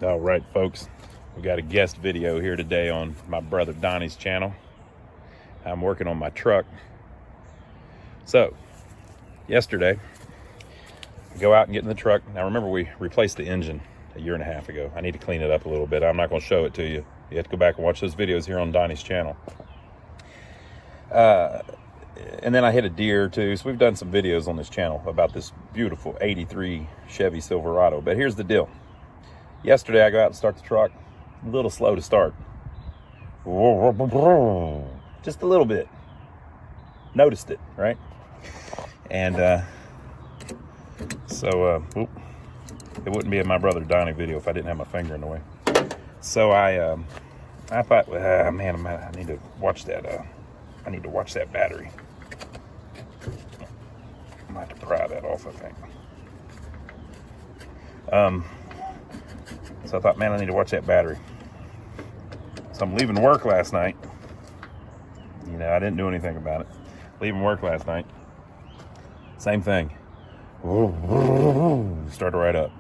All right, folks, we got a guest video here today on my brother Donnie's channel. I'm working on my truck. So, yesterday, I go out and get in the truck. Now, remember, we replaced the engine a year and a half ago. I need to clean it up a little bit. I'm not going to show it to you. You have to go back and watch those videos here on Donnie's channel. And then I hit a deer too. So we've done some videos on this channel about this beautiful 83 Chevy Silverado. But here's the deal. Yesterday, I go out and start the truck. A little slow to start. Just a little bit. Noticed it, right? And so it wouldn't be in my brother Donnie video if I didn't have my finger in the way. So I thought, man, I need to watch that. I need to watch that battery. I might have to pry that off, I think. So I thought, man, I need to watch that battery. So I'm leaving work last night. You know, I didn't do anything about it. Leaving work last night. Same thing. Started right up.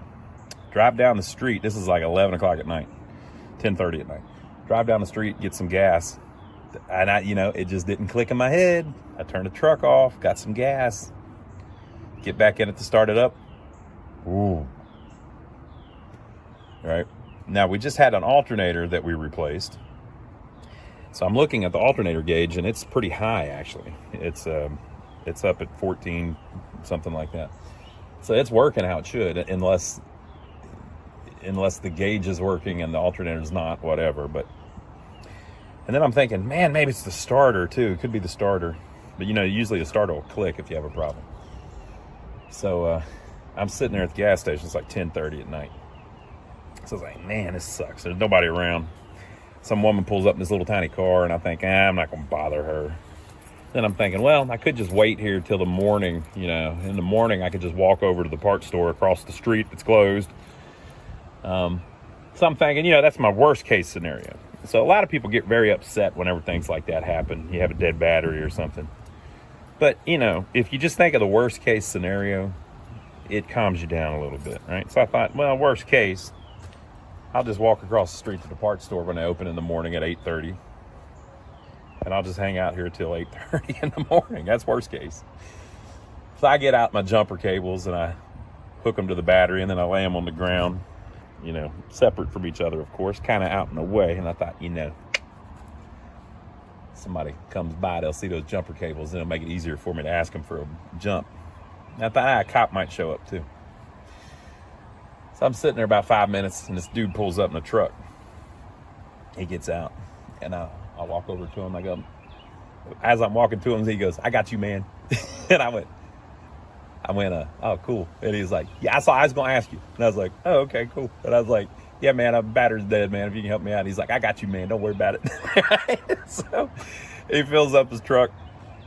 Drive down the street. This is like 11 o'clock at night. 10:30 at night. Drive down the street, get some gas. And it just didn't click in my head. I turned the truck off, got some gas. Get back in it to start it up. Ooh. Right now, we just had an alternator that we replaced. So I'm looking at the alternator gauge, and it's pretty high actually. It's up at 14, something like that. So it's working how it should, unless the gauge is working and the alternator's not, whatever. And then I'm thinking, man, maybe it's the starter too. It could be the starter, but usually the starter will click if you have a problem. So I'm sitting there at the gas station. It's like 10:30 at night. So I was like, man, this sucks. There's nobody around. Some woman pulls up in this little tiny car, and I think, I'm not going to bother her. Then I'm thinking, well, I could just wait here till the morning. In the morning, I could just walk over to the parts store across the street that's closed. So I'm thinking, that's my worst case scenario. So a lot of people get very upset whenever things like that happen. You have a dead battery or something. But, if you just think of the worst case scenario, it calms you down a little bit, right? So I thought, well, worst case, I'll just walk across the street to the parts store when I open in the morning at 8:30. And I'll just hang out here till 8:30 in the morning. That's worst case. So I get out my jumper cables and I hook them to the battery, and then I lay them on the ground, separate from each other, of course, kind of out in the way. And I thought, somebody comes by, they'll see those jumper cables, and it'll make it easier for me to ask them for a jump. And I thought, a cop might show up too. So I'm sitting there about 5 minutes, and this dude pulls up in a truck. He gets out, and I walk over to him. I go, as I'm walking to him, he goes, "I got you, man." And I went, "Oh, cool." And he's like, "Yeah, I was going to ask you." And I was like, "Oh, okay, cool." And I was like, "Yeah, man, my battery's dead, man. If you can help me out." He's like, "I got you, man. Don't worry about it." So he fills up his truck.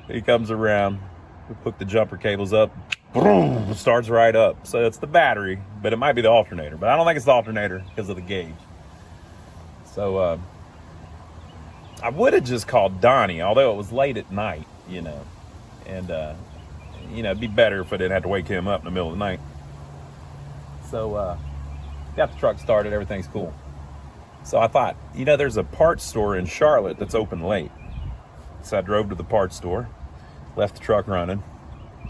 He comes around. We hook the jumper cables up. Boom, starts right up. So it's the battery, but it might be the alternator. But I don't think it's the alternator because of the gauge. So I would have just called Donnie, although it was late at night, and it'd be better if I didn't have to wake him up in the middle of the night. So got the truck started, everything's cool. So I thought, there's a parts store in Charlotte that's open late. So I drove to the parts store, left the truck running.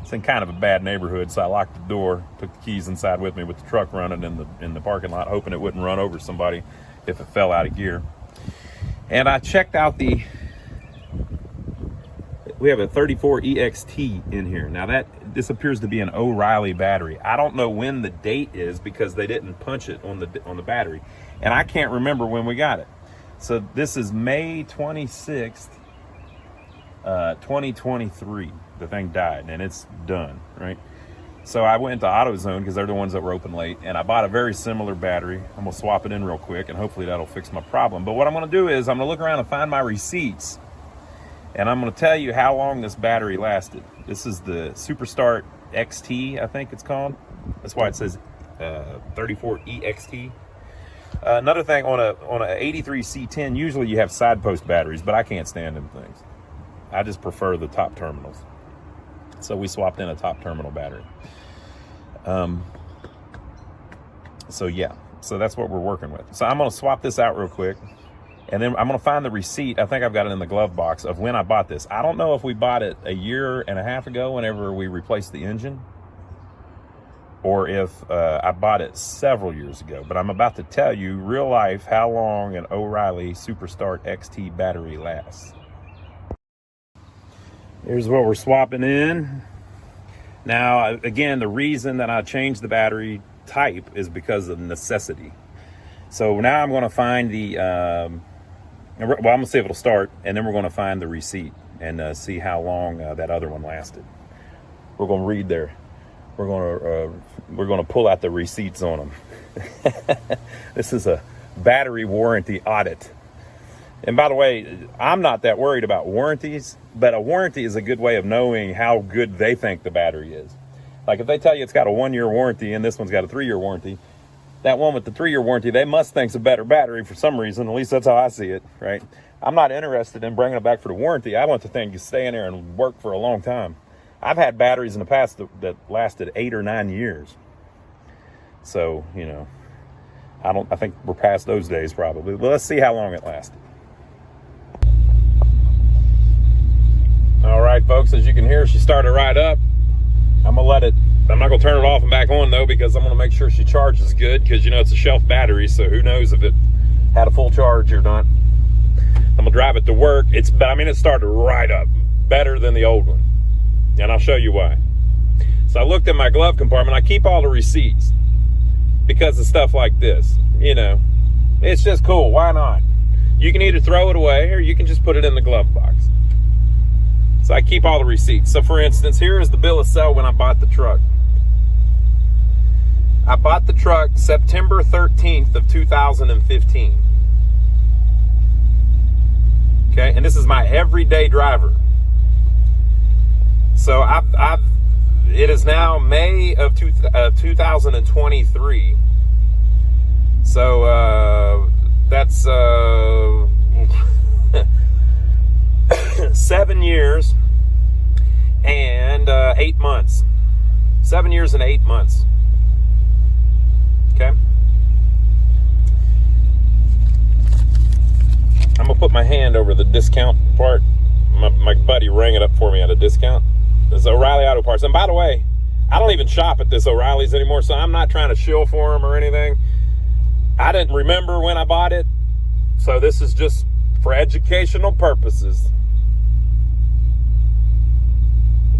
It's in kind of a bad neighborhood, so I locked the door, took the keys inside with me with the truck running in the parking lot, hoping it wouldn't run over somebody if it fell out of gear. And I checked out we have a 34 EXT in here. Now this appears to be an O'Reilly battery. I don't know when the date is because they didn't punch it on the battery. And I can't remember when we got it. So this is May 26th, 2023. The thing died, and it's done, right? So I went to AutoZone because they're the ones that were open late, and I bought a very similar battery. I'm gonna swap it in real quick, and hopefully that'll fix my problem. But what I'm gonna do is I'm gonna look around and find my receipts, and I'm gonna tell you how long this battery lasted. This is the Superstart XT, I think it's called. That's why it says 34 EXT. Another thing, on a 83 C10, usually you have side post batteries, but I can't stand them things. I just prefer the top terminals. So we swapped in a top terminal battery. So yeah, So that's what we're working with. So I'm going to swap this out real quick. And then I'm going to find the receipt. I think I've got it in the glove box of when I bought this. I don't know if we bought it a year and a half ago whenever we replaced the engine, or if I bought it several years ago. But I'm about to tell you, real life, how long an O'Reilly Superstart XT battery lasts. Here's what we're swapping in. Now, again, the reason that I changed the battery type is because of necessity. So now I'm going to find the, well, I'm going to see if it'll start, and then we're going to find the receipt and see how long that other one lasted. We're going to read there. We're going to pull out the receipts on them. This is a battery warranty audit. And by the way, I'm not that worried about warranties, but a warranty is a good way of knowing how good they think the battery is. Like if they tell you it's got a 1-year warranty and this one's got a 3-year warranty, that one with the 3-year warranty, they must think it's a better battery for some reason. At least that's how I see it, right? I'm not interested in bringing it back for the warranty. I want the thing to stay in there and work for a long time. I've had batteries in the past that lasted 8 or 9 years. So, you know, I think we're past those days probably. But let's see how long it lasted. All right, folks, as you can hear, she started right up. I'm not gonna turn it off and back on though, because I'm gonna make sure she charges good, because you know it's a shelf battery, so who knows if it had a full charge or not. I'm gonna drive it to work. It started right up, better than the old one, and I'll show you why. So I looked in my glove compartment. I keep all the receipts because of stuff like this. You know, it's just cool. Why not? You can either throw it away or you can just put it in the glove box. So I keep all the receipts. So for instance, here is the bill of sale when I bought the truck. I bought the truck September 13th of 2015. Okay, and this is my everyday driver. So it is now May of 2023. So that's 7 years and 8 months. 7 years and 8 months. Okay. I'm gonna put my hand over the discount part. My buddy rang it up for me at a discount. It's O'Reilly Auto Parts. And by the way, I don't even shop at this O'Reilly's anymore, so I'm not trying to shill for them or anything. I didn't remember when I bought it, so this is just for educational purposes.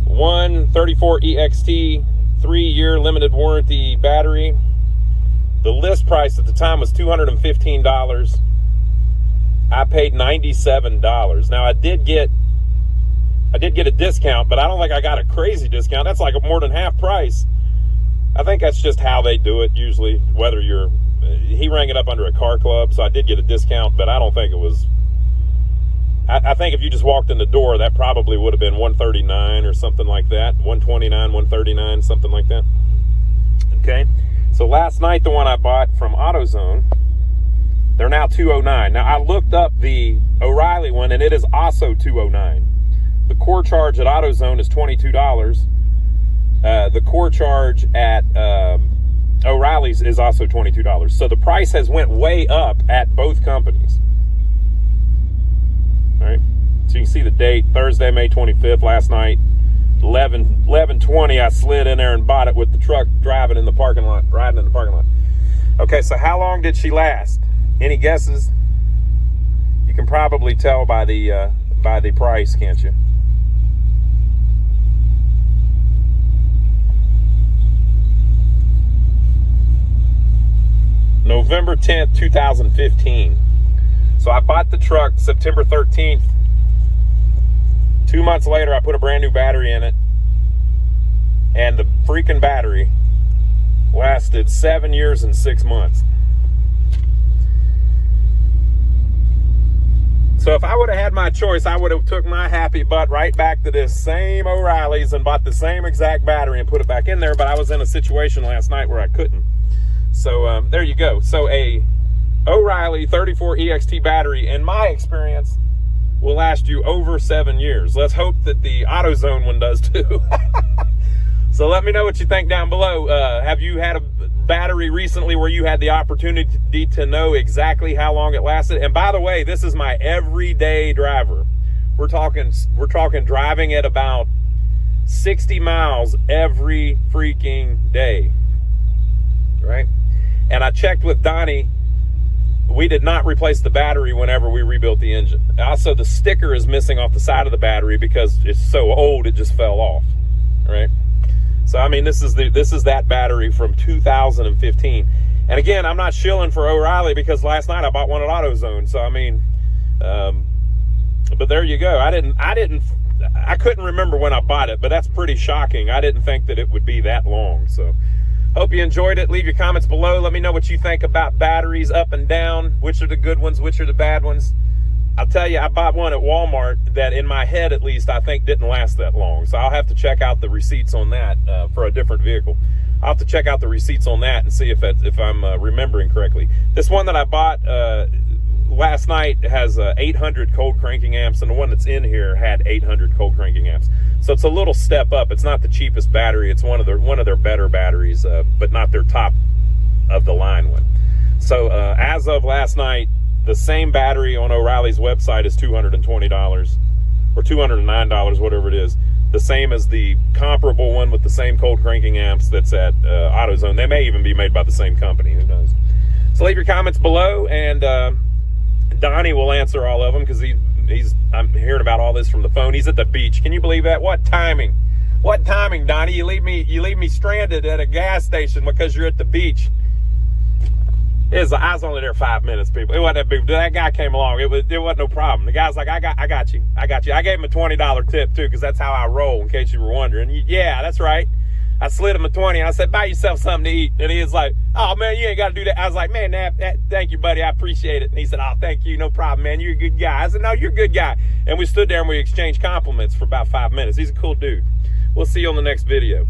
134 EXT 3-year limited warranty battery. The list price at the time was $215. I paid $97. Now I did get a discount, but I don't think I got a crazy discount. That's like more than half price. I think that's just how they do it usually, whether he rang it up under a car club, so I did get a discount, but I don't think it was, I think if you just walked in the door, that probably would have been $139 or something like that. $129, $139, something like that. Okay. So last night, the one I bought from AutoZone, they're now $209. Now I looked up the O'Reilly one, and it is also $209. The core charge at AutoZone is $22. The core charge at O'Reilly's is also $22. So the price has went way up at both companies. All right. So you can see the date, Thursday, May 25th, last night, 11:20. I slid in there and bought it with the truck riding in the parking lot. Okay, so how long did she last? Any guesses? You can probably tell by the price, can't you? November 10th, 2015. So I bought the truck September 13th. 2 months later, I put a brand new battery in it, and the freaking battery lasted 7 years and 6 months. So if I would have had my choice, I would have took my happy butt right back to this same O'Reilly's and bought the same exact battery and put it back in there, but I was in a situation last night where I couldn't. So there you go. So a O'Reilly 34 EXT battery, in my experience, will last you over 7 years. Let's hope that the AutoZone one does too. So let me know what you think down below. Have you had a battery recently where you had the opportunity to know exactly how long it lasted? And by the way, this is my everyday driver. We're talking driving at about 60 miles every freaking day, right? And I checked with Donnie. We did not replace the battery whenever we rebuilt the engine. Also, the sticker is missing off the side of the battery because it's so old it just fell off, right? So I mean, this is that battery from 2015. And again, I'm not shilling for O'Reilly because last night I bought one at AutoZone. So I mean, but there you go. I couldn't remember when I bought it, but that's pretty shocking. I didn't think that it would be that long. So hope you enjoyed it. Leave your comments below. Let me know what you think about batteries up and down. Which are the good ones? Which are the bad ones? I'll tell you, I bought one at Walmart that in my head, at least, I think didn't last that long. So I'll have to check out the receipts on that for a different vehicle. I'll have to check out the receipts on that and see if I'm remembering correctly. This one that I bought last night has 800 cold cranking amps, and the one that's in here had 800 cold cranking amps. So it's a little step up. It's not the cheapest battery. It's one of their better batteries, but not their top of the line one. So as of last night, the same battery on O'Reilly's website is $220 or $209, whatever it is. The same as the comparable one with the same cold cranking amps that's at AutoZone. They may even be made by the same company. Who knows? So leave your comments below, and Donnie will answer all of them because I'm hearing about all this from the phone. He's at the beach. Can you believe that? What timing? What timing, Donnie? You leave me stranded at a gas station because you're at the beach. I was only there 5 minutes, people. It wasn't that big. That guy came along. It wasn't no problem. The guy's like, I got you. I gave him a $20 tip too, because that's how I roll, in case you were wondering. Yeah, that's right. I slid him a 20 and I said, buy yourself something to eat. And he was like, oh man, you ain't got to do that. I was like, man, thank you, buddy. I appreciate it. And he said, oh, thank you. No problem, man. You're a good guy. I said, no, you're a good guy. And we stood there and we exchanged compliments for about 5 minutes. He's a cool dude. We'll see you on the next video.